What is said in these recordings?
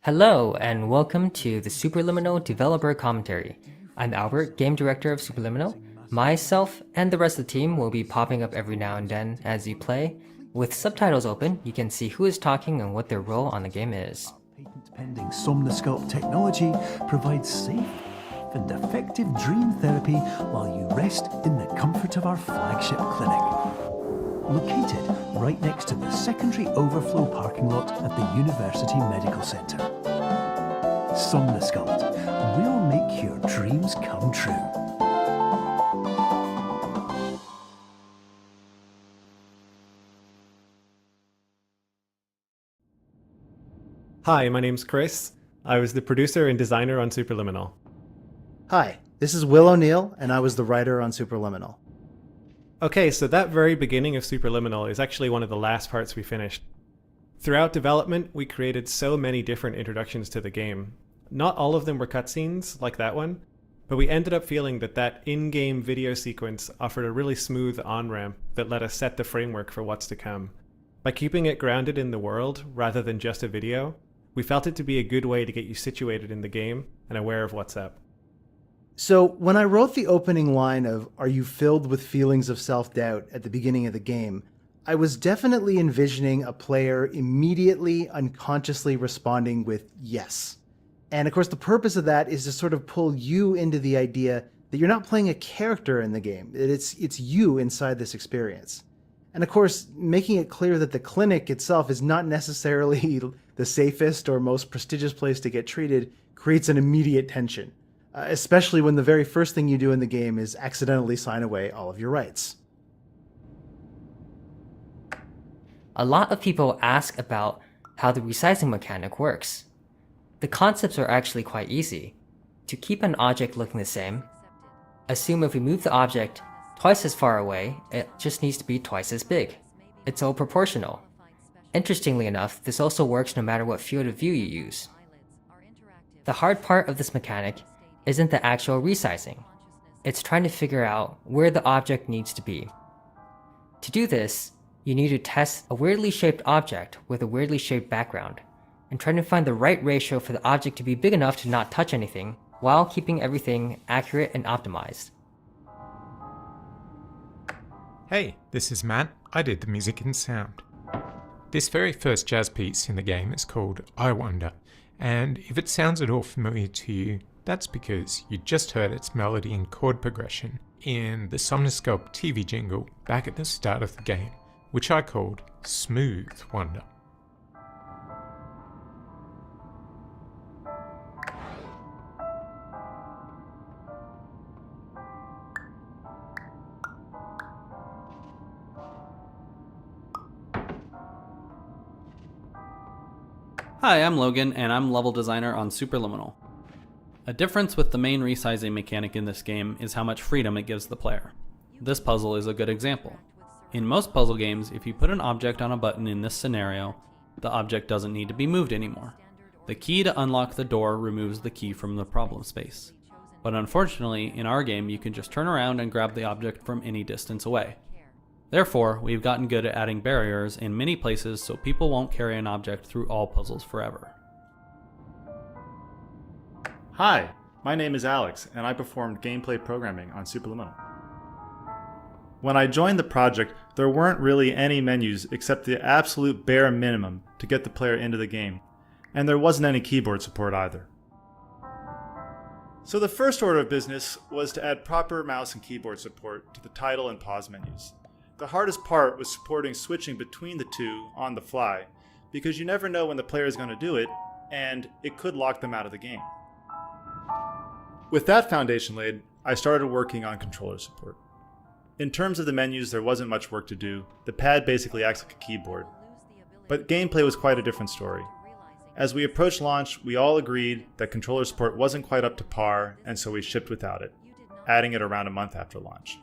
Hello, and welcome to the Superliminal Developer Commentary. I'm Albert, Game Director of Superliminal. Myself and the rest of the team will be popping up every now and then as you play. With subtitles open, you can see who is talking and what their role on the game is. Patent-pending Somnosculpt technology provides safe and effective dream therapy while you rest in the comfort of our flagship clinic. Located right next to the secondary overflow parking lot at the University Medical Centre. Somnosculpt will make your dreams come true. Hi, my name's Chris. I was the producer and designer on Superliminal. Hi, this is Will O'Neill, and I was the writer on Superliminal. Okay, so that very beginning of Superliminal is actually one of the last parts we finished. Throughout development, we created so many different introductions to the game. Not all of them were cutscenes, like that one, but we ended up feeling that in-game video sequence offered a really smooth on-ramp that let us set the framework for what's to come. By keeping it grounded in the world, rather than just a video, we felt it to be a good way to get you situated in the game and aware of what's up. So when I wrote the opening line of "Are you filled with feelings of self-doubt" at the beginning of the game, I was definitely envisioning a player immediately, unconsciously responding with yes. And of course the purpose of that is to sort of pull you into the idea that you're not playing a character in the game, that it's you inside this experience. And of course, making it clear that the clinic itself is not necessarily the safest or most prestigious place to get treated creates an immediate tension. Especially when the very first thing you do in the game is accidentally sign away all of your rights. A lot of people ask about how the resizing mechanic works. The concepts are actually quite easy. To keep an object looking the same, assume if we move the object twice as far away, it just needs to be twice as big. It's all proportional. Interestingly enough, this also works no matter what field of view you use. The hard part of this mechanic isn't the actual resizing. It's trying to figure out where the object needs to be. To do this, you need to test a weirdly shaped object with a weirdly shaped background, and trying to find the right ratio for the object to be big enough to not touch anything, while keeping everything accurate and optimized. Hey, this is Matt. I did the music and sound. This very first jazz piece in the game is called I Wonder, and if it sounds at all familiar to you, that's because you just heard its melody and chord progression in the Somnosculpt TV jingle back at the start of the game, which I called Smooth Wonder. Hi, I'm Logan, and I'm level designer on Superliminal. A difference with the main resizing mechanic in this game is how much freedom it gives the player. This puzzle is a good example. In most puzzle games, if you put an object on a button in this scenario, the object doesn't need to be moved anymore. The key to unlock the door removes the key from the problem space. But unfortunately, in our game, you can just turn around and grab the object from any distance away. Therefore, we've gotten good at adding barriers in many places so people won't carry an object through all puzzles forever. Hi, my name is Alex, and I performed gameplay programming on Superliminal. When I joined the project, there weren't really any menus except the absolute bare minimum to get the player into the game, and there wasn't any keyboard support either. So the first order of business was to add proper mouse and keyboard support to the title and pause menus. The hardest part was supporting switching between the two on the fly, because you never know when the player is going to do it, and it could lock them out of the game. With that foundation laid, I started working on controller support. In terms of the menus, there wasn't much work to do. The pad basically acts like a keyboard. But gameplay was quite a different story. As we approached launch, we all agreed that controller support wasn't quite up to par, and so we shipped without it, adding it around a month after launch.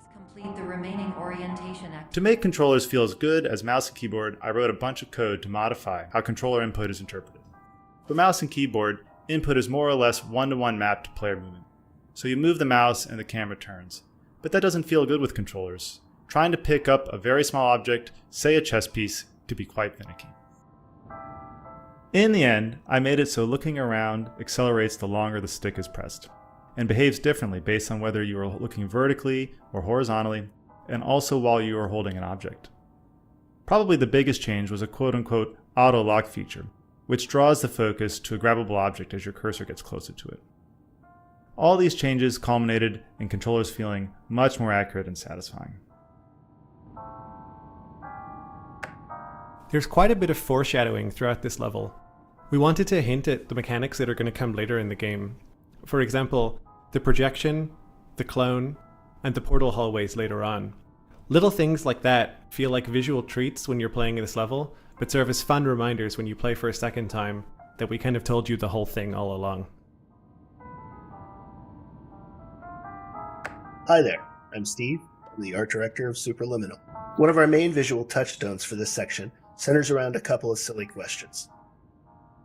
To make controllers feel as good as mouse and keyboard, I wrote a bunch of code to modify how controller input is interpreted. For mouse and keyboard, input is more or less one-to-one mapped to player movement. So you move the mouse and the camera turns. But that doesn't feel good with controllers. Trying to pick up a very small object, say a chess piece, can be quite finicky. In the end, I made it so looking around accelerates the longer the stick is pressed, and behaves differently based on whether you are looking vertically or horizontally, and also while you are holding an object. Probably the biggest change was a quote-unquote auto-lock feature, which draws the focus to a grabbable object as your cursor gets closer to it. All these changes culminated in controllers feeling much more accurate and satisfying. There's quite a bit of foreshadowing throughout this level. We wanted to hint at the mechanics that are going to come later in the game. For example, the projection, the clone, and the portal hallways later on. Little things like that feel like visual treats when you're playing this level, but serve as fun reminders when you play for a second time that we kind of told you the whole thing all along. Hi there, I'm Steve, I'm the art director of Superliminal. One of our main visual touchstones for this section centers around a couple of silly questions.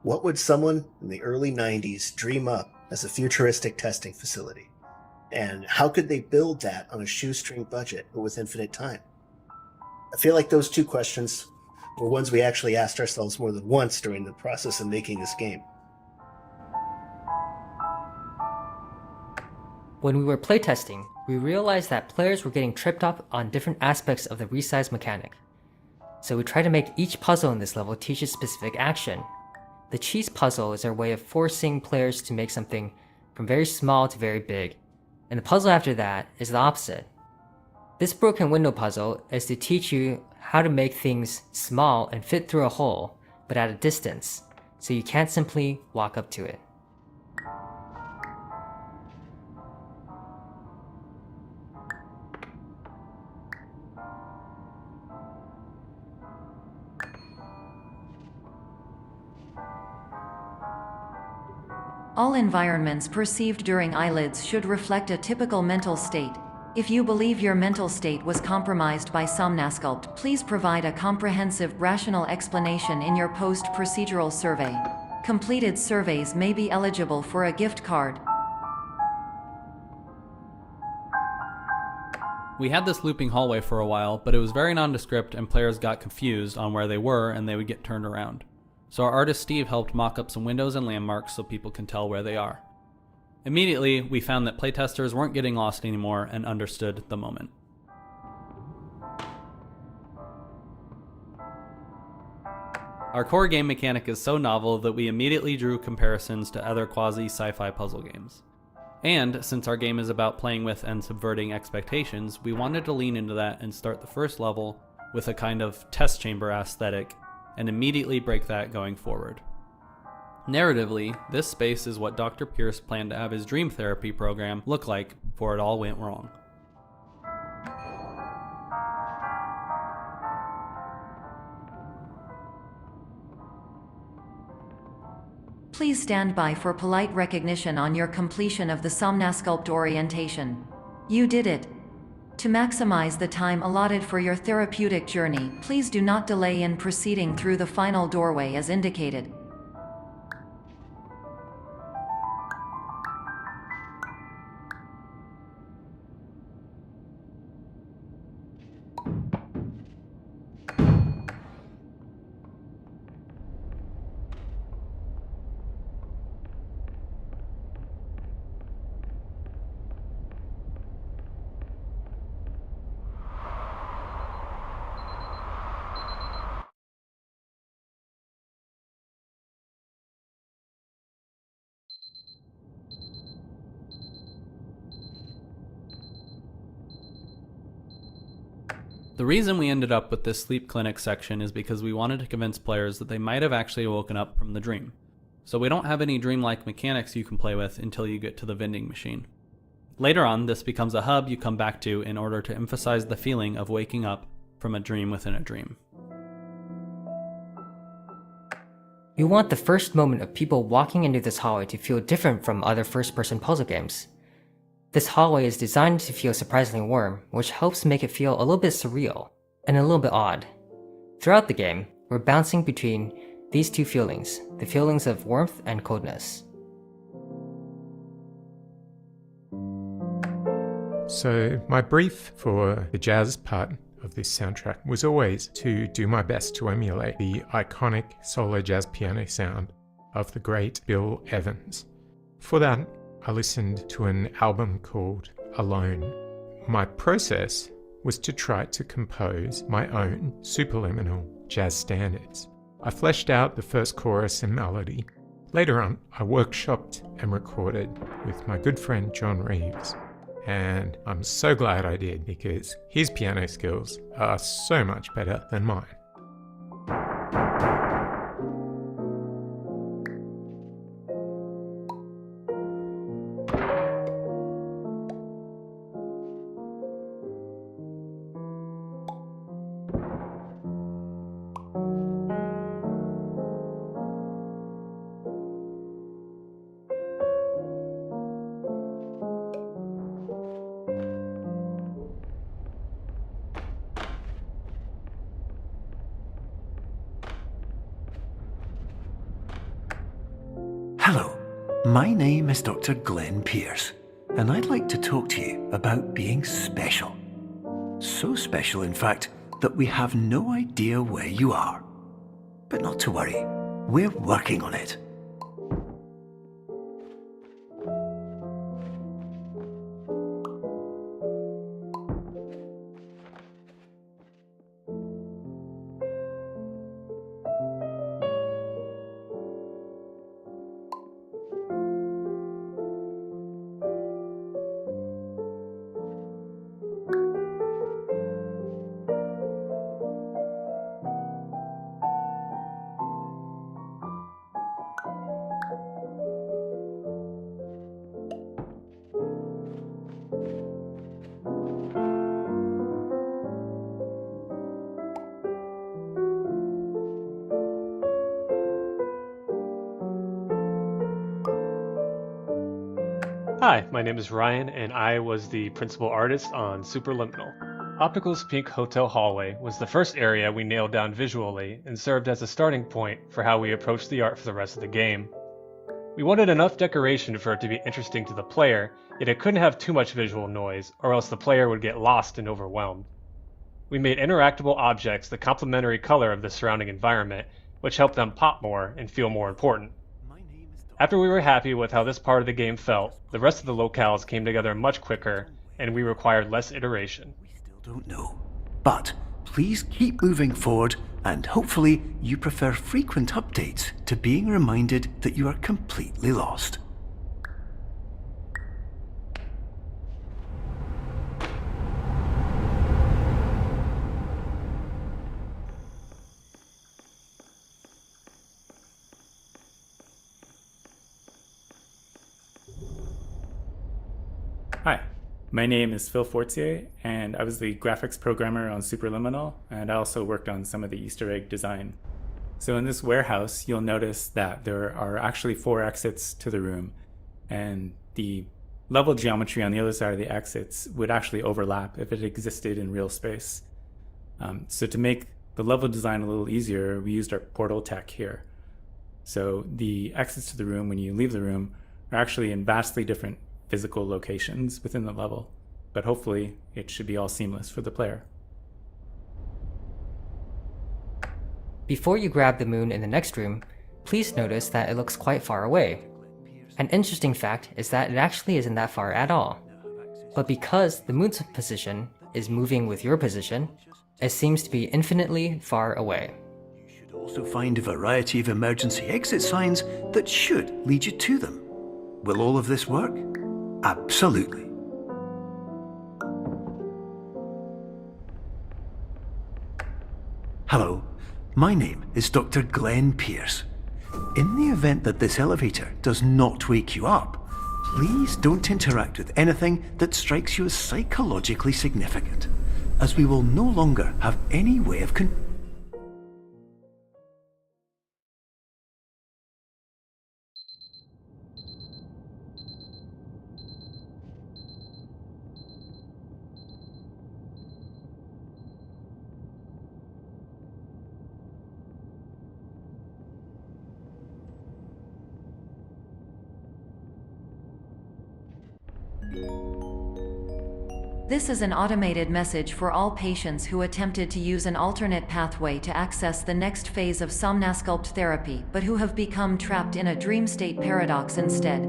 What would someone in the early 90s dream up as a futuristic testing facility? And how could they build that on a shoestring budget but with infinite time? I feel like those two questions were ones we actually asked ourselves more than once during the process of making this game. When we were playtesting, we realized that players were getting tripped up on different aspects of the resize mechanic. So we tried to make each puzzle in this level teach a specific action. The cheese puzzle is our way of forcing players to make something from very small to very big, and the puzzle after that is the opposite. This broken window puzzle is to teach you how to make things small and fit through a hole, but at a distance, so you can't simply walk up to it. All environments perceived during eyelids should reflect a typical mental state. If you believe your mental state was compromised by Somnasculpt, please provide a comprehensive, rational explanation in your post-procedural survey. Completed surveys may be eligible for a gift card. We had this looping hallway for a while, but it was very nondescript and players got confused on where they were and they would get turned around. So our artist Steve helped mock up some windows and landmarks so people can tell where they are. Immediately, we found that playtesters weren't getting lost anymore and understood the moment. Our core game mechanic is so novel that we immediately drew comparisons to other quasi-sci-fi puzzle games. And since our game is about playing with and subverting expectations, we wanted to lean into that and start the first level with a kind of test chamber aesthetic and immediately break that going forward. Narratively, this space is what Dr. Pierce planned to have his dream therapy program look like before it all went wrong. Please stand by for polite recognition on your completion of the Somnasculpt orientation. You did it. To maximize the time allotted for your therapeutic journey, please do not delay in proceeding through the final doorway as indicated. The reason we ended up with this sleep clinic section is because we wanted to convince players that they might have actually woken up from the dream. So we don't have any dreamlike mechanics you can play with until you get to the vending machine. Later on, this becomes a hub you come back to in order to emphasize the feeling of waking up from a dream within a dream. You want the first moment of people walking into this hallway to feel different from other first-person puzzle games. This hallway is designed to feel surprisingly warm, which helps make it feel a little bit surreal, and a little bit odd. Throughout the game, we're bouncing between these two feelings, the feelings of warmth and coldness. So my brief for the jazz part of this soundtrack was always to do my best to emulate the iconic solo jazz piano sound of the great Bill Evans. For that, I listened to an album called Alone. My process was to try to compose my own superliminal jazz standards. I fleshed out the first chorus and melody. Later on, I workshopped and recorded with my good friend John Reeves. And I'm so glad I did, because his piano skills are so much better than mine. Hello, my name is Dr. Glenn Pierce, and I'd like to talk to you about being special. So special, in fact, that we have no idea where you are. But not to worry, we're working on it. Hi, my name is Ryan, and I was the principal artist on Superliminal. Optical's Pink Hotel Hallway was the first area we nailed down visually and served as a starting point for how we approached the art for the rest of the game. We wanted enough decoration for it to be interesting to the player, yet it couldn't have too much visual noise, or else the player would get lost and overwhelmed. We made interactable objects the complementary color of the surrounding environment, which helped them pop more and feel more important. After we were happy with how this part of the game felt, the rest of the locales came together much quicker, and we required less iteration. We still don't know, but please keep moving forward, and hopefully you prefer frequent updates to being reminded that you are completely lost. Hi, my name is Phil Fortier, and I was the graphics programmer on Superliminal, and I also worked on some of the Easter egg design. So in this warehouse, you'll notice that there are actually 4 exits to the room, and the level geometry on the other side of the exits would actually overlap if it existed in real space. So to make the level design a little easier, we used our portal tech here. So the exits to the room when you leave the room are actually in vastly different physical locations within the level, but hopefully it should be all seamless for the player. Before you grab the moon in the next room, please notice that it looks quite far away. An interesting fact is that it actually isn't that far at all. But because the moon's position is moving with your position, it seems to be infinitely far away. You should also find a variety of emergency exit signs that should lead you to them. Will all of this work? Absolutely. Hello, my name is Dr. Glenn Pierce. In the event that this elevator does not wake you up, please don't interact with anything that strikes you as psychologically significant, as we will no longer have any way of This is an automated message for all patients who attempted to use an alternate pathway to access the next phase of Somnasculpt therapy but who have become trapped in a dream state paradox instead.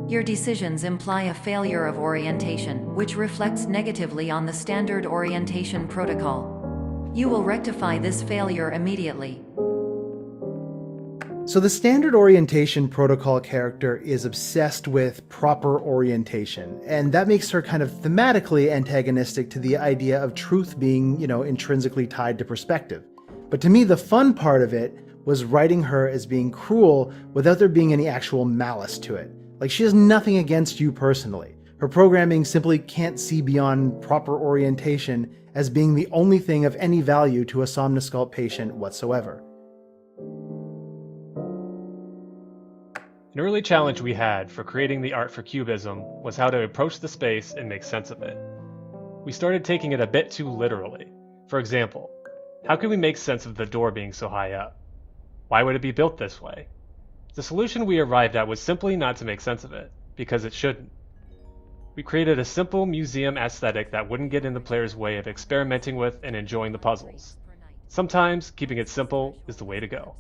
Your decisions imply a failure of orientation, which reflects negatively on the standard orientation protocol. You will rectify this failure immediately. So the standard orientation protocol character is obsessed with proper orientation, and that makes her kind of thematically antagonistic to the idea of truth being, intrinsically tied to perspective. But to me, the fun part of it was writing her as being cruel without there being any actual malice to it. Like, she has nothing against you personally. Her programming simply can't see beyond proper orientation as being the only thing of any value to a Somnasculpt patient whatsoever. An early challenge we had for creating the art for Cubism was how to approach the space and make sense of it. We started taking it a bit too literally. For example, how could we make sense of the door being so high up? Why would it be built this way? The solution we arrived at was simply not to make sense of it, because it shouldn't. We created a simple museum aesthetic that wouldn't get in the player's way of experimenting with and enjoying the puzzles. Sometimes keeping it simple is the way to go.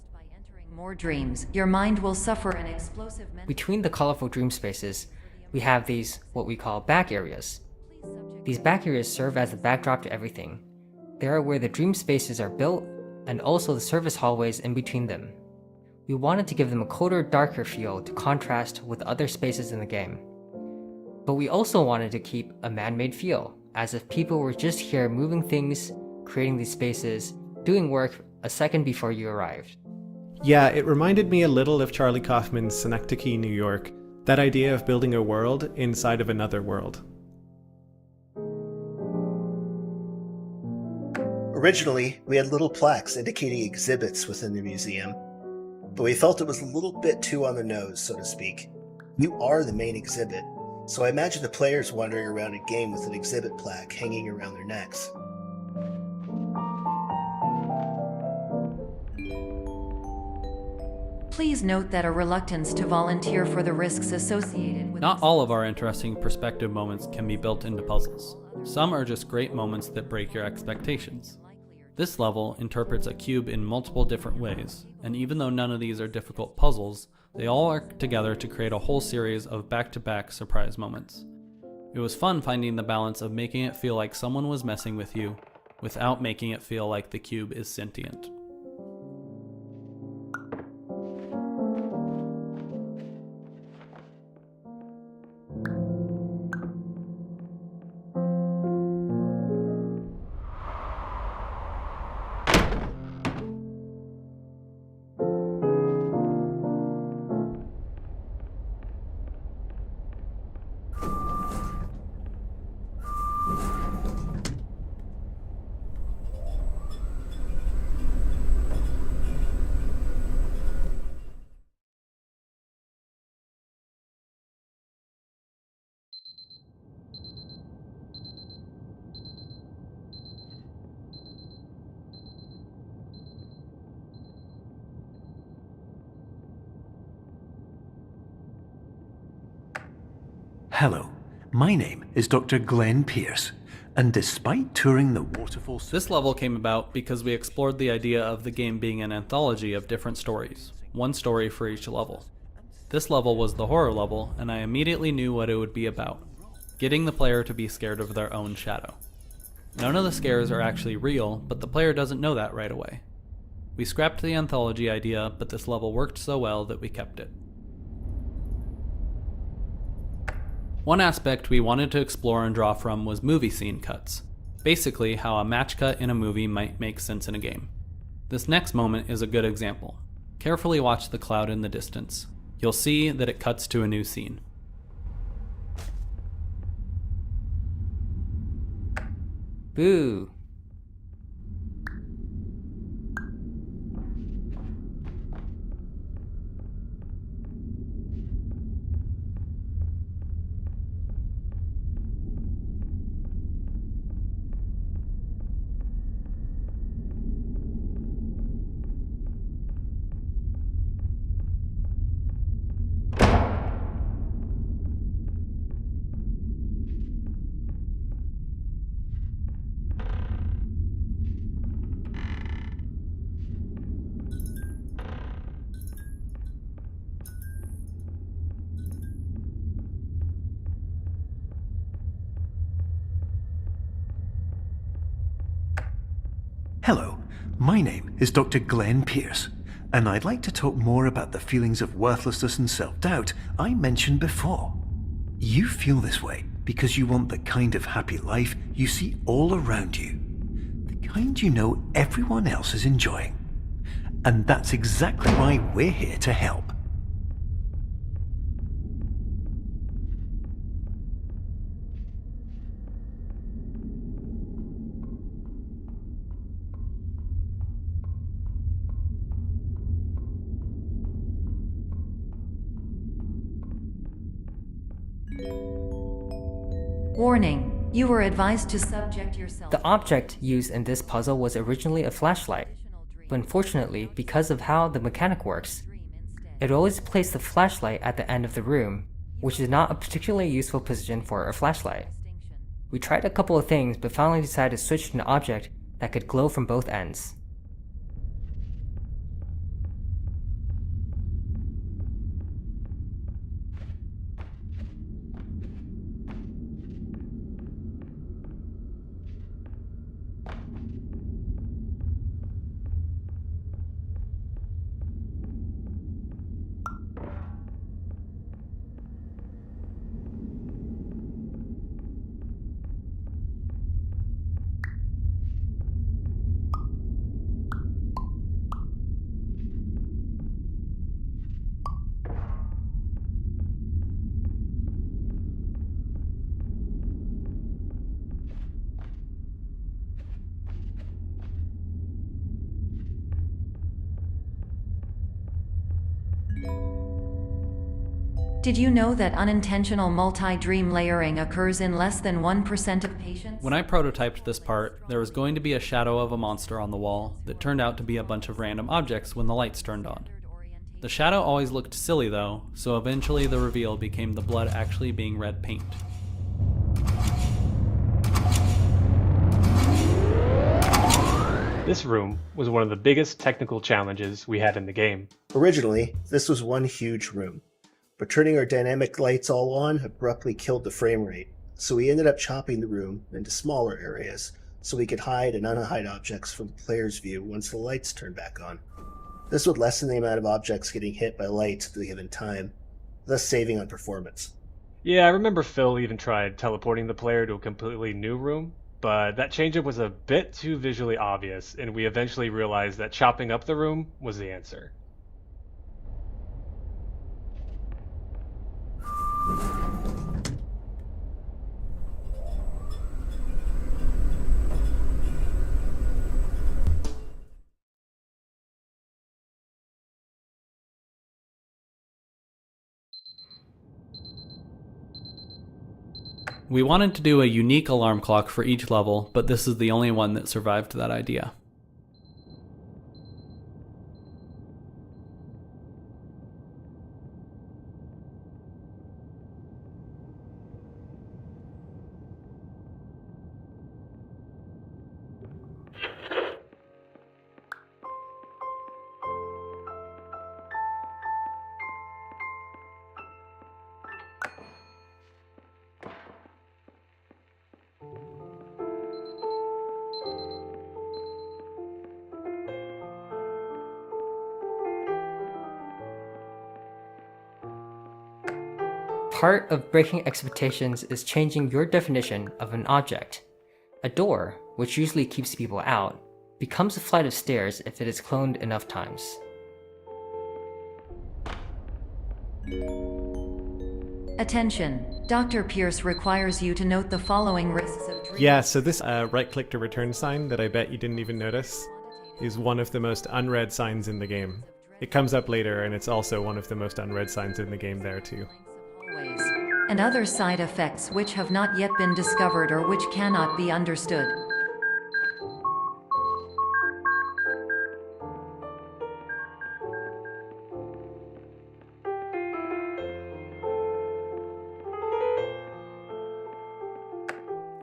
More dreams, your mind will suffer an explosive Between the colorful dream spaces, we have these, what we call back areas. These back areas serve as the backdrop to everything. They are where the dream spaces are built, and also the service hallways in between them. We wanted to give them a colder, darker feel to contrast with other spaces in the game. But we also wanted to keep a man-made feel, as if people were just here moving things, creating these spaces, doing work a second before you arrived. Yeah, it reminded me a little of Charlie Kaufman's Synecdoche, New York, that idea of building a world inside of another world. Originally, we had little plaques indicating exhibits within the museum, but we felt it was a little bit too on the nose, so to speak. You are the main exhibit, so I imagine the players wandering around a game with an exhibit plaque hanging around their necks. Please note that a reluctance to volunteer for the risks associated with Not all of our interesting perspective moments can be built into puzzles. Some are just great moments that break your expectations. This level interprets a cube in multiple different ways, and even though none of these are difficult puzzles, they all work together to create a whole series of back-to-back surprise moments. It was fun finding the balance of making it feel like someone was messing with you, without making it feel like the cube is sentient. Hello, my name is Dr. Glenn Pierce, and despite touring the waterfall... This level came about because we explored the idea of the game being an anthology of different stories, one story for each level. This level was the horror level, and I immediately knew what it would be about, getting the player to be scared of their own shadow. None of the scares are actually real, but the player doesn't know that right away. We scrapped the anthology idea, but this level worked so well that we kept it. One aspect we wanted to explore and draw from was movie scene cuts, basically how a match cut in a movie might make sense in a game. This next moment is a good example. Carefully watch the cloud in the distance. You'll see that it cuts to a new scene. Boo! Hello, my name is Dr. Glenn Pierce, and I'd like to talk more about the feelings of worthlessness and self-doubt I mentioned before. You feel this way because you want the kind of happy life you see all around you, the kind you know everyone else is enjoying. And that's exactly why we're here to help. Warning, you were advised to subject yourself. The object used in this puzzle was originally a flashlight, but unfortunately, because of how the mechanic works, it always placed the flashlight at the end of the room, which is not a particularly useful position for a flashlight. We tried a couple of things, but finally decided to switch to an object that could glow from both ends. Did you know that unintentional multi-dream layering occurs in less than 1% of patients? When I prototyped this part, there was going to be a shadow of a monster on the wall that turned out to be a bunch of random objects when the lights turned on. The shadow always looked silly though, so eventually the reveal became the blood actually being red paint. This room was one of the biggest technical challenges we had in the game. Originally, this was one huge room, but turning our dynamic lights all on abruptly killed the frame rate, so we ended up chopping the room into smaller areas so we could hide and unhide objects from the player's view once the lights turned back on. This would lessen the amount of objects getting hit by lights at a given time, thus saving on performance. Yeah, I remember Phil even tried teleporting the player to a completely new room, but that change-up was a bit too visually obvious, and we eventually realized that chopping up the room was the answer. We wanted to do a unique alarm clock for each level, but this is the only one that survived that idea. Part of breaking expectations is changing your definition of an object. A door, which usually keeps people out, becomes a flight of stairs if it is cloned enough times. Attention! Dr. Pierce requires you to note the following risks of dream. Yeah, so this right-click to return sign that I bet you didn't even notice is one of the most unread signs in the game. It comes up later, and it's also one of the most unread signs in the game there too. And other side effects which have not yet been discovered or which cannot be understood.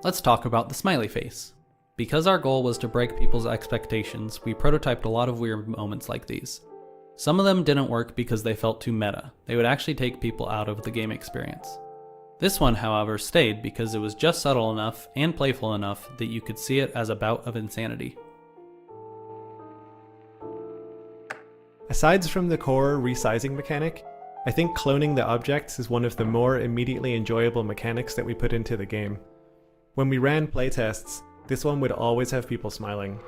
Let's talk about the smiley face. Because our goal was to break people's expectations, we prototyped a lot of weird moments like these. Some of them didn't work because they felt too meta. They would actually take people out of the game experience. This one, however, stayed because it was just subtle enough and playful enough that you could see it as a bout of insanity. Aside from the core resizing mechanic, I think cloning the objects is one of the more immediately enjoyable mechanics that we put into the game. When we ran playtests, this one would always have people smiling.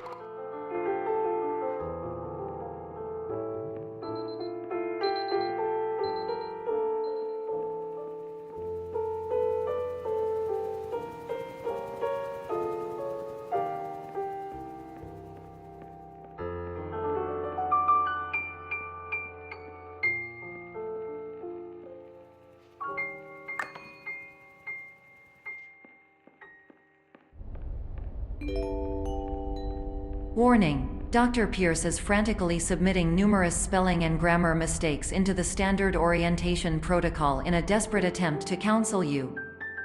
Warning: Dr. Pierce is frantically submitting numerous spelling and grammar mistakes into the standard orientation protocol in a desperate attempt to counsel you.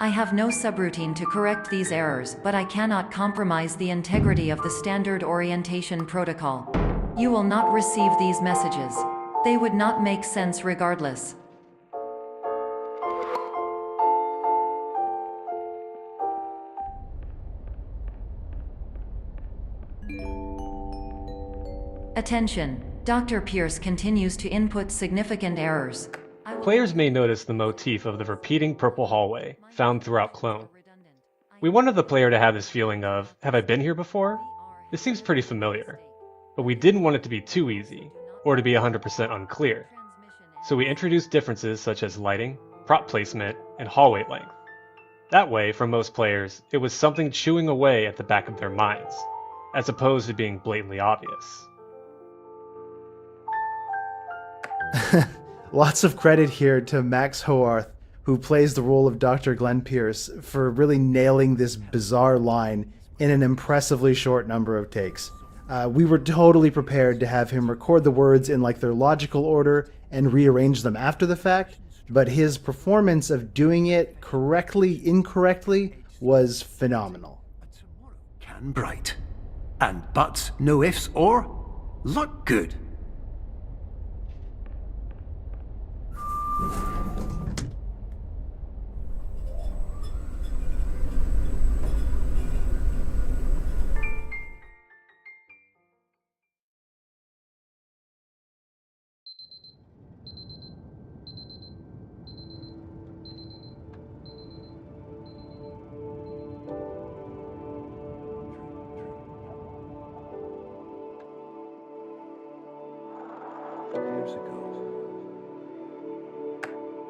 I have no subroutine to correct these errors, but I cannot compromise the integrity of the standard orientation protocol. You will not receive these messages. They would not make sense regardless. Attention! Dr. Pierce continues to input significant errors. Players may notice the motif of the repeating purple hallway found throughout Clone. We wanted the player to have this feeling of, have I been here before? This seems pretty familiar. But we didn't want it to be too easy, or to be 100% unclear. So we introduced differences such as lighting, prop placement, and hallway length. That way, for most players, it was something chewing away at the back of their minds, as opposed to being blatantly obvious. Lots of credit here to Max Hoarth, who plays the role of Dr. Glenn Pierce, for really nailing this bizarre line in an impressively short number of takes. We were totally prepared to have him record the words in like their logical order and rearrange them after the fact, but his performance of doing it correctly, incorrectly, was phenomenal. Can bright. And buts, no ifs or look good.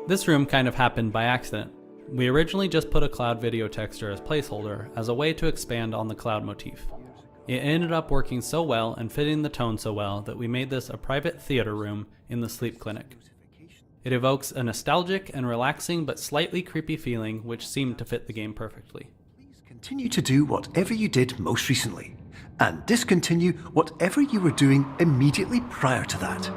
This room kind of happened by accident. We originally just put a cloud video texture as placeholder as a way to expand on the cloud motif. It ended up working so well and fitting the tone so well that we made this a private theater room in the sleep clinic. It evokes a nostalgic and relaxing but slightly creepy feeling which seemed to fit the game perfectly. Please continue to do whatever you did most recently, and discontinue whatever you were doing immediately prior to that.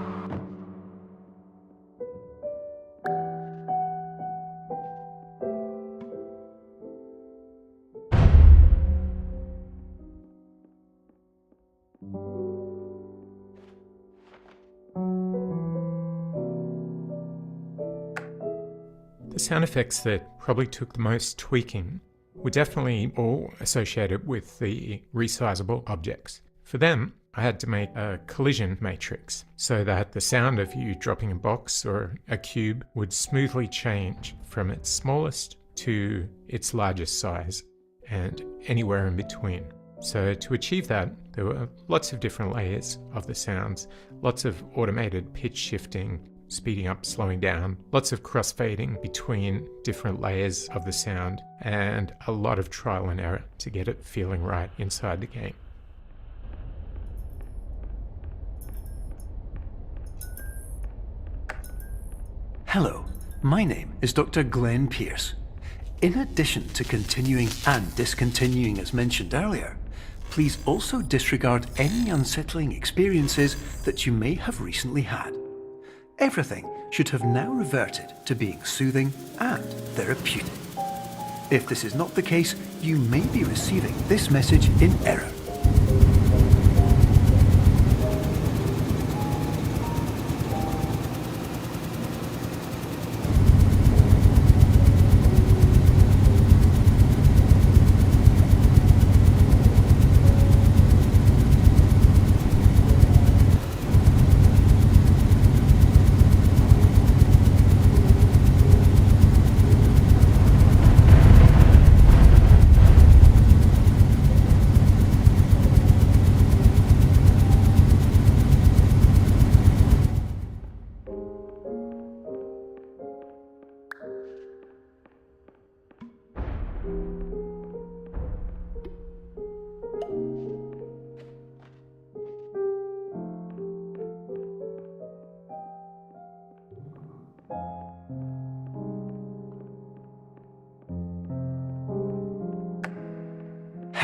The sound effects that probably took the most tweaking were definitely all associated with the resizable objects. For them, I had to make a collision matrix so that the sound of you dropping a box or a cube would smoothly change from its smallest to its largest size and anywhere in between. So to achieve that, there were lots of different layers of the sounds, lots of automated pitch shifting, speeding up, slowing down, lots of crossfading between different layers of the sound, and a lot of trial and error to get it feeling right inside the game. Hello, my name is Dr. Glenn Pierce. In addition to continuing and discontinuing as mentioned earlier, please also disregard any unsettling experiences that you may have recently had. Everything should have now reverted to being soothing and therapeutic. If this is not the case, you may be receiving this message in error.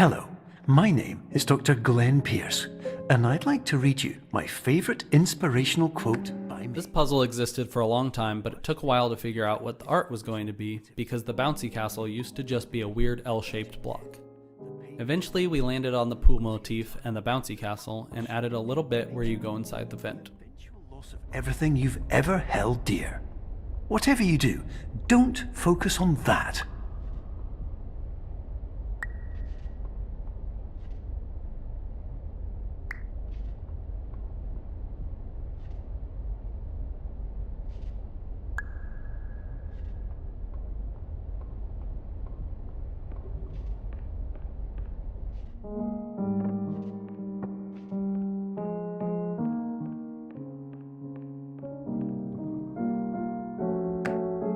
Hello, my name is Dr. Glenn Pierce, and I'd like to read you my favourite inspirational quote by me. This puzzle existed for a long time, but it took a while to figure out what the art was going to be because the bouncy castle used to just be a weird L-shaped block. Eventually, we landed on the pool motif and the bouncy castle and added a little bit where you go inside the vent. Loss of everything you've ever held dear. Whatever you do, don't focus on that.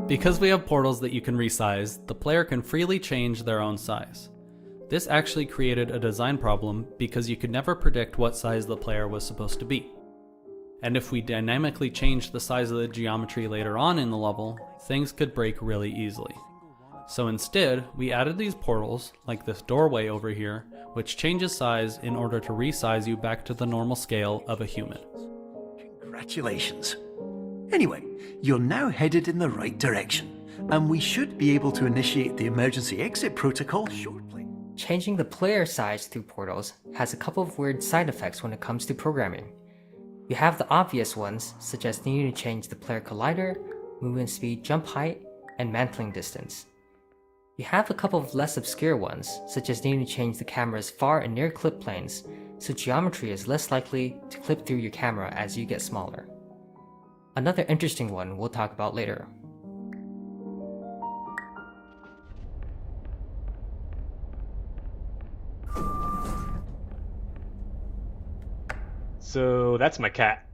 Because we have portals that you can resize, the player can freely change their own size. This actually created a design problem because you could never predict what size the player was supposed to be. And if we dynamically changed the size of the geometry later on in the level, things could break really easily. So instead, we added these portals, like this doorway over here, which changes size in order to resize you back to the normal scale of a human. Congratulations. Anyway, you're now headed in the right direction, and we should be able to initiate the emergency exit protocol shortly. Changing the player size through portals has a couple of weird side effects when it comes to programming. You have the obvious ones, such as needing to change the player collider, movement speed, jump height, and mantling distance. You have a couple of less obscure ones, such as needing to change the camera's far and near clip planes, so geometry is less likely to clip through your camera as you get smaller. Another interesting one we'll talk about later. So that's my cat.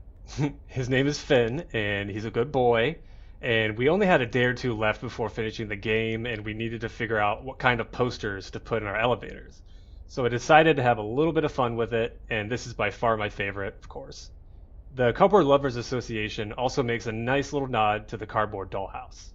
His name is Finn, and he's a good boy. And we only had a day or two left before finishing the game, and we needed to figure out what kind of posters to put in our elevators. So I decided to have a little bit of fun with it, and this is by far my favorite, of course. The Cardboard Lovers Association also makes a nice little nod to the cardboard dollhouse.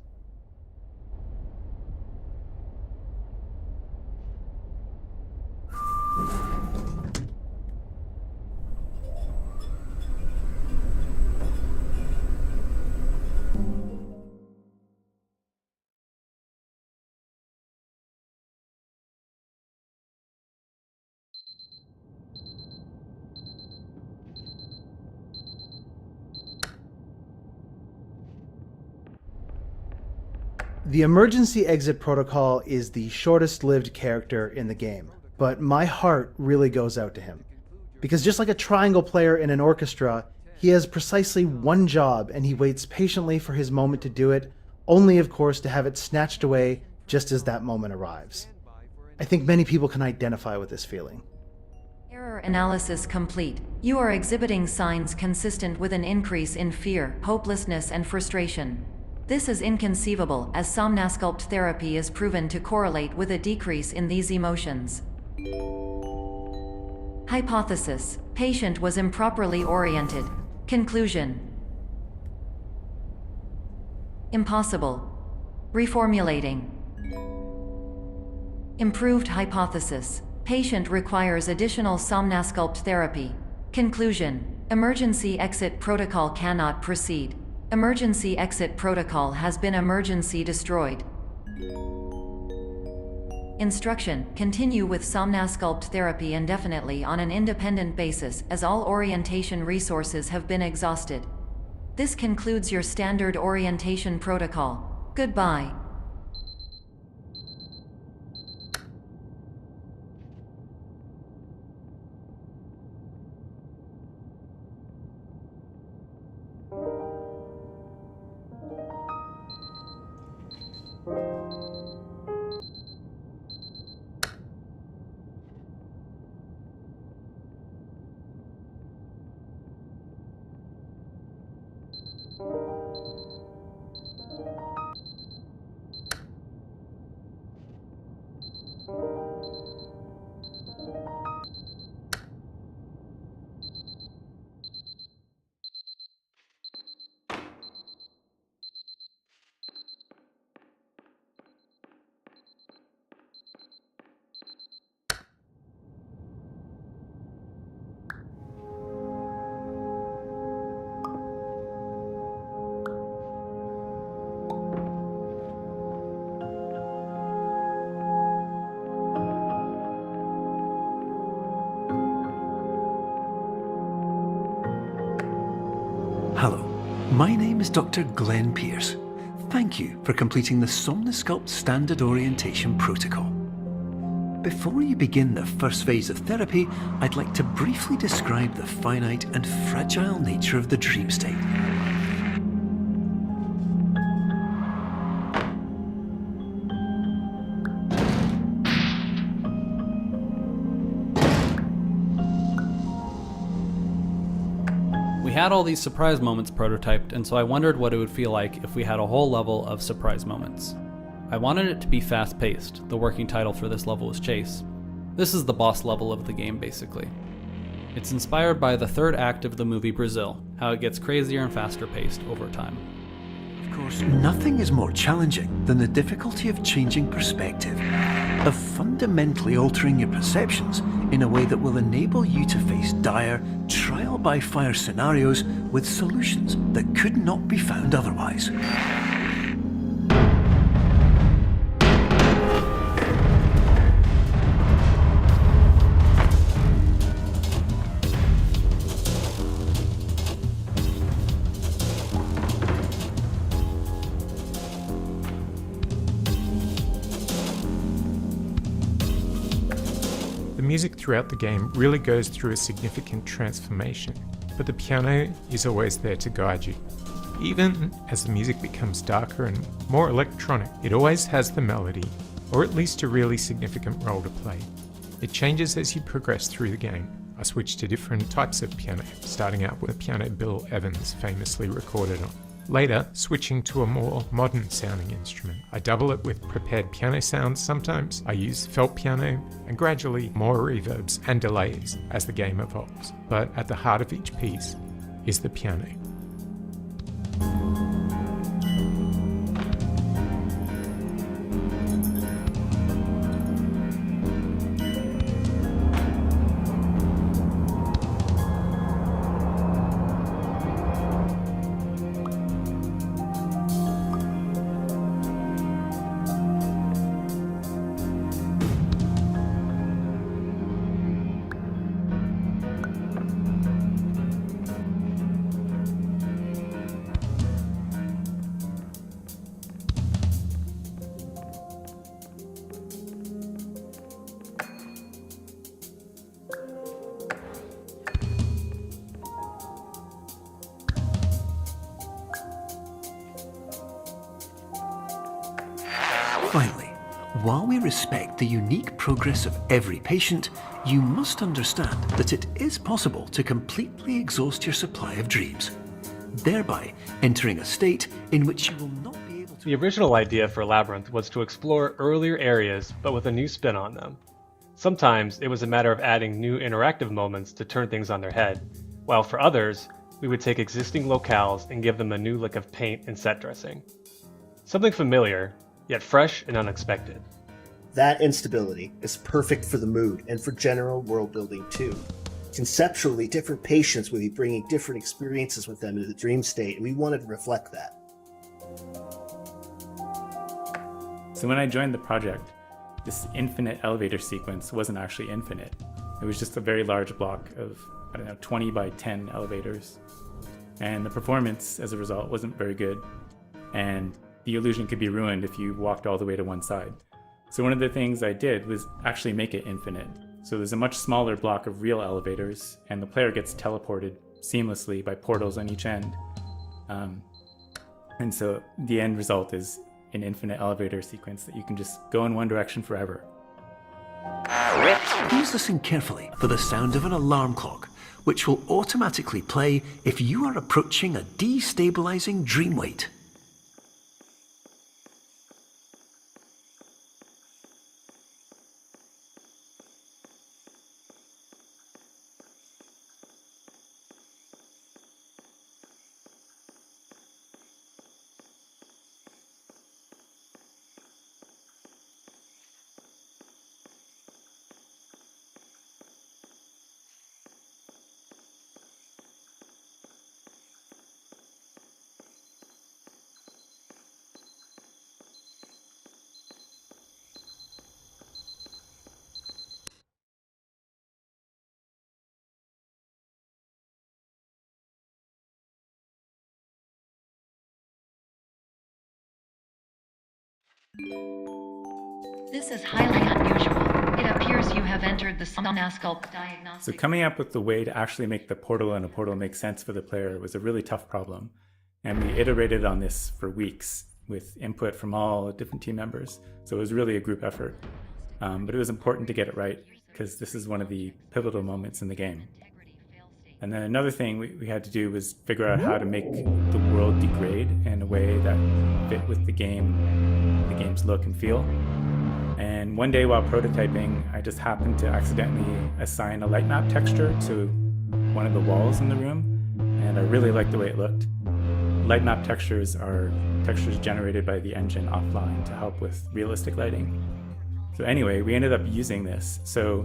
The emergency exit protocol is the shortest lived character in the game, but my heart really goes out to him. Because just like a triangle player in an orchestra, he has precisely one job and he waits patiently for his moment to do it, only of course to have it snatched away just as that moment arrives. I think many people can identify with this feeling. Error analysis complete. You are exhibiting signs consistent with an increase in fear, hopelessness, and frustration. This is inconceivable, as somnasculpt therapy is proven to correlate with a decrease in these emotions. Hypothesis: patient was improperly oriented. Conclusion: impossible. Reformulating. Improved hypothesis: patient requires additional somnasculpt therapy. Conclusion: emergency exit protocol cannot proceed. Emergency exit protocol has been emergency destroyed. Instruction: continue with somnasculpt therapy indefinitely on an independent basis, as all orientation resources have been exhausted. This concludes your standard orientation protocol. Goodbye. My name is Dr. Glenn Pierce. Thank you for completing the Somnosculpt Standard Orientation Protocol. Before you begin the first phase of therapy, I'd like to briefly describe the finite and fragile nature of the dream state. We had all these surprise moments prototyped, and so I wondered what it would feel like if we had a whole level of surprise moments. I wanted it to be fast-paced. The working title for this level was Chase. This is the boss level of the game, basically. It's inspired by the third act of the movie Brazil, how it gets crazier and faster paced over time. Of course, nothing is more challenging than the difficulty of changing perspective, of fundamentally altering your perceptions in a way that will enable you to face dire, trial-by-fire scenarios with solutions that could not be found otherwise. The music throughout the game really goes through a significant transformation, but the piano is always there to guide you. Even as the music becomes darker and more electronic, it always has the melody, or at least a really significant role to play. It changes as you progress through the game. I switched to different types of piano, starting out with a piano Bill Evans famously recorded on. Later, switching to a more modern sounding instrument. I double it with prepared piano sounds sometimes, I use felt piano, and gradually more reverbs and delays as the game evolves. But at the heart of each piece is the piano. Finally, while we respect the unique progress of every patient, you must understand that it is possible to completely exhaust your supply of dreams, thereby entering a state in which you will not be able to... The original idea for Labyrinth was to explore earlier areas, but with a new spin on them. Sometimes it was a matter of adding new interactive moments to turn things on their head, while for others, we would take existing locales and give them a new lick of paint and set dressing. Something familiar, yet fresh and unexpected. That instability is perfect for the mood and for general world building too. Conceptually, different patients would be bringing different experiences with them into the dream state, and we wanted to reflect that. So when I joined the project, this infinite elevator sequence wasn't actually infinite. It was just a very large block of, 20 by 10 elevators. And the performance, as a result, wasn't very good. And the illusion could be ruined if you walked all the way to one side. So one of the things I did was actually make it infinite. So there's a much smaller block of real elevators, and the player gets teleported seamlessly by portals on each end. And so the end result is an infinite elevator sequence that you can just go in one direction forever. Please listen carefully for the sound of an alarm clock, which will automatically play if you are approaching a destabilizing dream weight. This is highly unusual. It appears you have entered the Somnasculpt diagnostic. So coming up with the way to actually make the portal and a portal make sense for the player was a really tough problem. And we iterated on this for weeks with input from all different team members. So it was really a group effort. But it was important to get it right because this is one of the pivotal moments in the game. And then another thing we had to do was figure out how to make the world degrade in a way that fit with the game's look and feel. And one day while prototyping, I just happened to accidentally assign a light map texture to one of the walls in the room, and I really liked the way it looked. Light map textures are textures generated by the engine offline to help with realistic lighting. So anyway, we ended up using this. So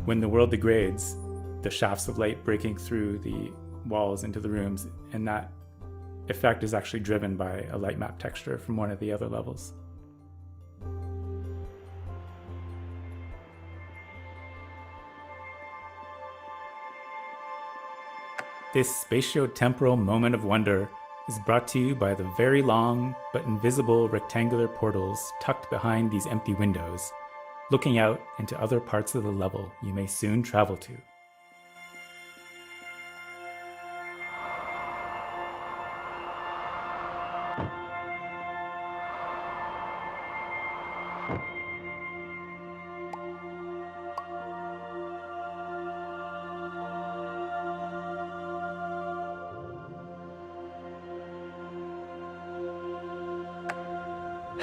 when the world degrades, the shafts of light breaking through the walls into the rooms, and that effect is actually driven by a light map texture from one of the other levels. This spatio-temporal moment of wonder is brought to you by the very long but invisible rectangular portals tucked behind these empty windows, looking out into other parts of the level you may soon travel to.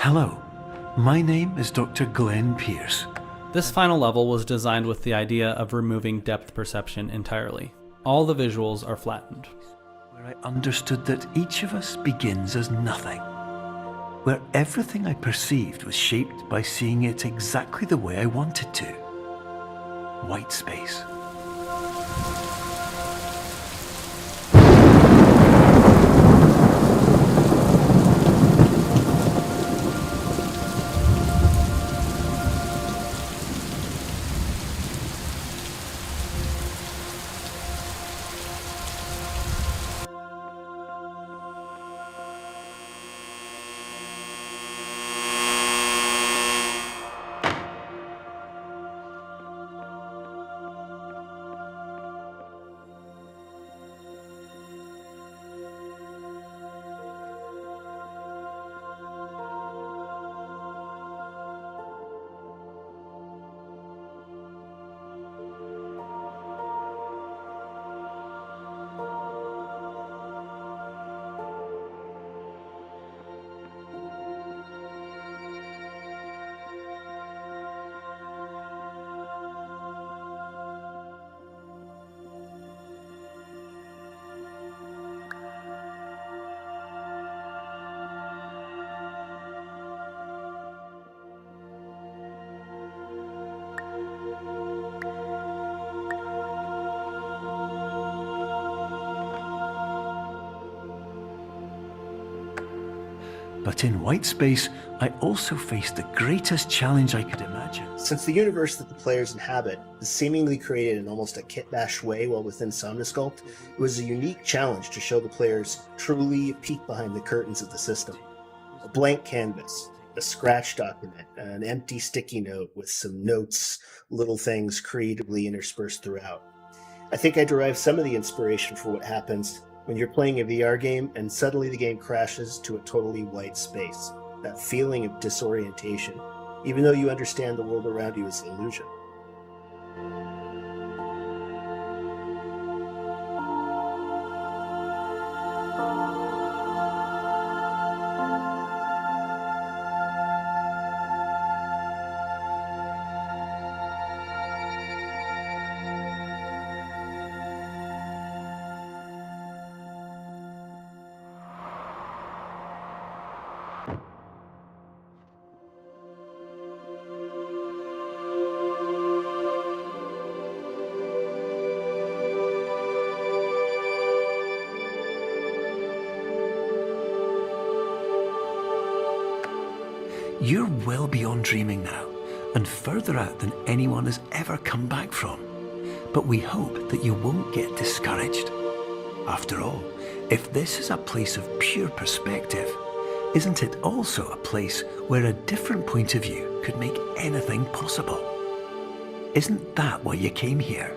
Hello, my name is Dr. Glenn Pierce. This final level was designed with the idea of removing depth perception entirely. All the visuals are flattened. Where I understood that each of us begins as nothing. Where everything I perceived was shaped by seeing it exactly the way I wanted to. White space. But in white space, I also faced the greatest challenge I could imagine. Since the universe that the players inhabit is seemingly created in almost a kit-bash way while within Somnasculpt, it was a unique challenge to show the players truly a peek behind the curtains of the system. A blank canvas, a scratch document, an empty sticky note with some notes, little things creatively interspersed throughout. I think I derived some of the inspiration for what happens when you're playing a VR game and suddenly the game crashes to a totally white space. That feeling of disorientation, even though you understand the world around you is an illusion. You're well beyond dreaming now, and further out than anyone has ever come back from. But we hope that you won't get discouraged. After all, if this is a place of pure perspective, isn't it also a place where a different point of view could make anything possible? Isn't that why you came here?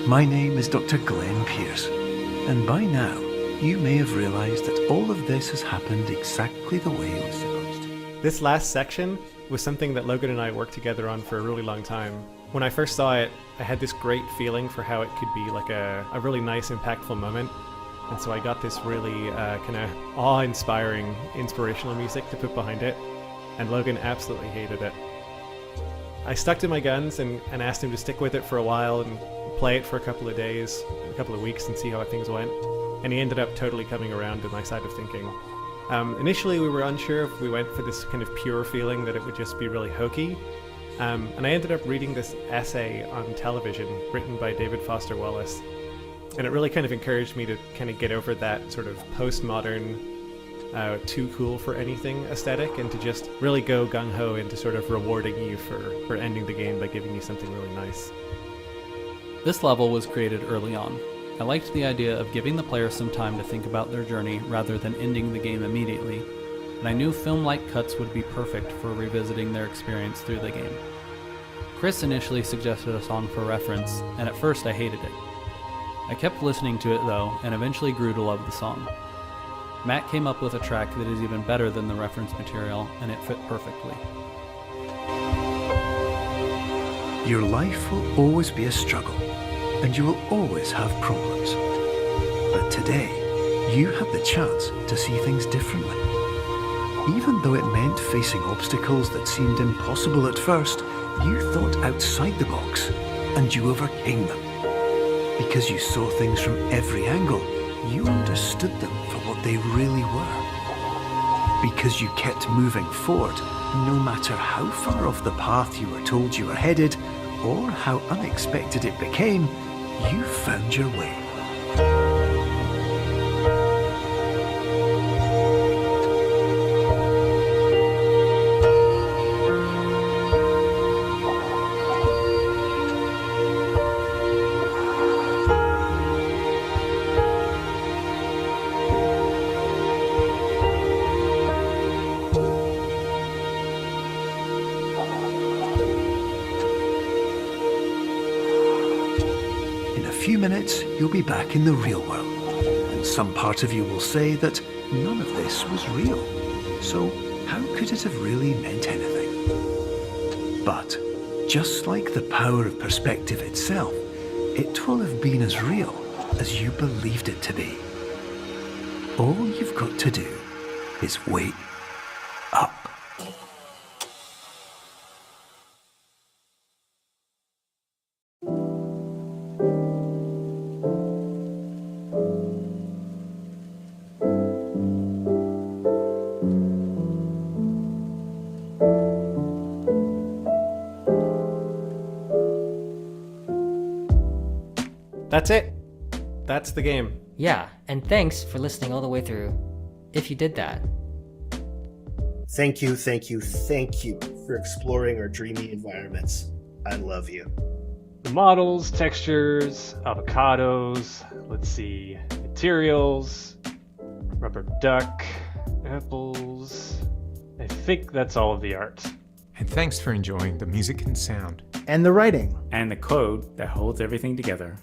My name is Dr. Glenn Pierce, and by now you may have realised that all of this has happened exactly the way it was supposed to. This last section was something that Logan and I worked together on for a really long time. When I first saw it, I had this great feeling for how it could be like a really nice, impactful moment. And so I got this really kind of awe-inspiring, inspirational music to put behind it, and Logan absolutely hated it. I stuck to my guns and asked him to stick with it for a while and play it for a couple of days, a couple of weeks, and see how things went. And he ended up totally coming around to my side of thinking. Initially, we were unsure if we went for this kind of pure feeling that it would just be really hokey. And I ended up reading this essay on television written by David Foster Wallace. And it really kind of encouraged me to kind of get over that sort of postmodern, too cool for anything aesthetic, and to just really go gung-ho into sort of rewarding you for ending the game by giving you something really nice. This level was created early on. I liked the idea of giving the player some time to think about their journey rather than ending the game immediately, and I knew film-like cuts would be perfect for revisiting their experience through the game. Chris initially suggested a song for reference, and at first I hated it. I kept listening to it though, and eventually grew to love the song. Matt came up with a track that is even better than the reference material, and it fit perfectly. Your life will always be a struggle, and you will always have problems. But today, you had the chance to see things differently. Even though it meant facing obstacles that seemed impossible at first, you thought outside the box and you overcame them. Because you saw things from every angle, you understood them for what they really were. Because you kept moving forward, no matter how far off the path you were told you were headed, or how unexpected it became, you found your way. In a few minutes, you'll be back in the real world, and some part of you will say that none of this was real. So how could it have really meant anything? But just like the power of perspective itself, it will have been as real as you believed it to be. All you've got to do is wake up. That's it. That's the game. Yeah, and thanks for listening all the way through, if you did that. Thank you for exploring our dreamy environments. I love you. The models, textures, avocados, let's see, materials, rubber duck, apples. I think that's all of the art. And thanks for enjoying the music and sound. And the writing. And the code that holds everything together.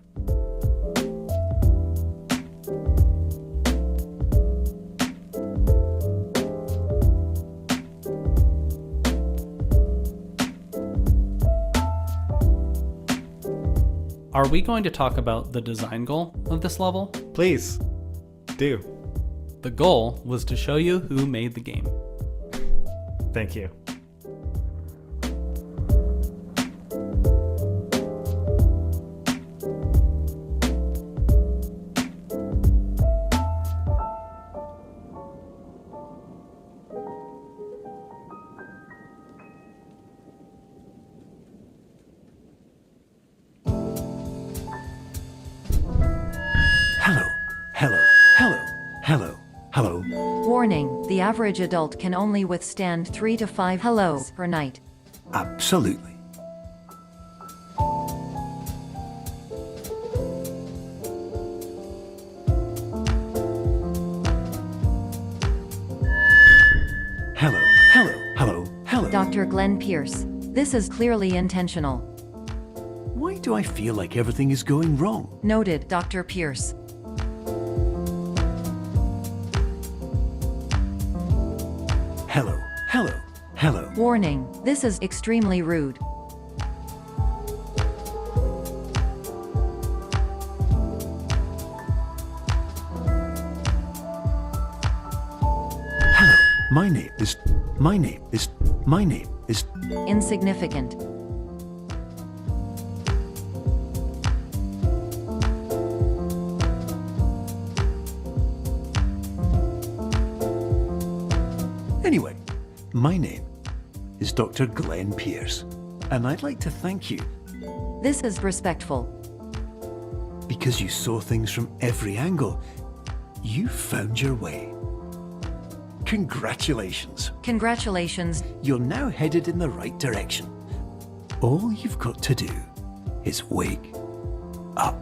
Are we going to talk about the design goal of this level? Please, do. The goal was to show you who made the game. Thank you. Hello. Warning, the average adult can only withstand 3 to 5 hellos per night. Absolutely. Hello. Dr. Glenn Pierce, this is clearly intentional. Why do I feel like everything is going wrong? Noted, Dr. Pierce. Hello. Warning, this is extremely rude. Hello. My name is Insignificant. Anyway, my name is Dr. Glenn Pierce, and I'd like to thank you This is respectful. because you saw things from every angle. You found your way. Congratulations. Congratulations. You're now headed in the right direction. All you've got to do is wake up.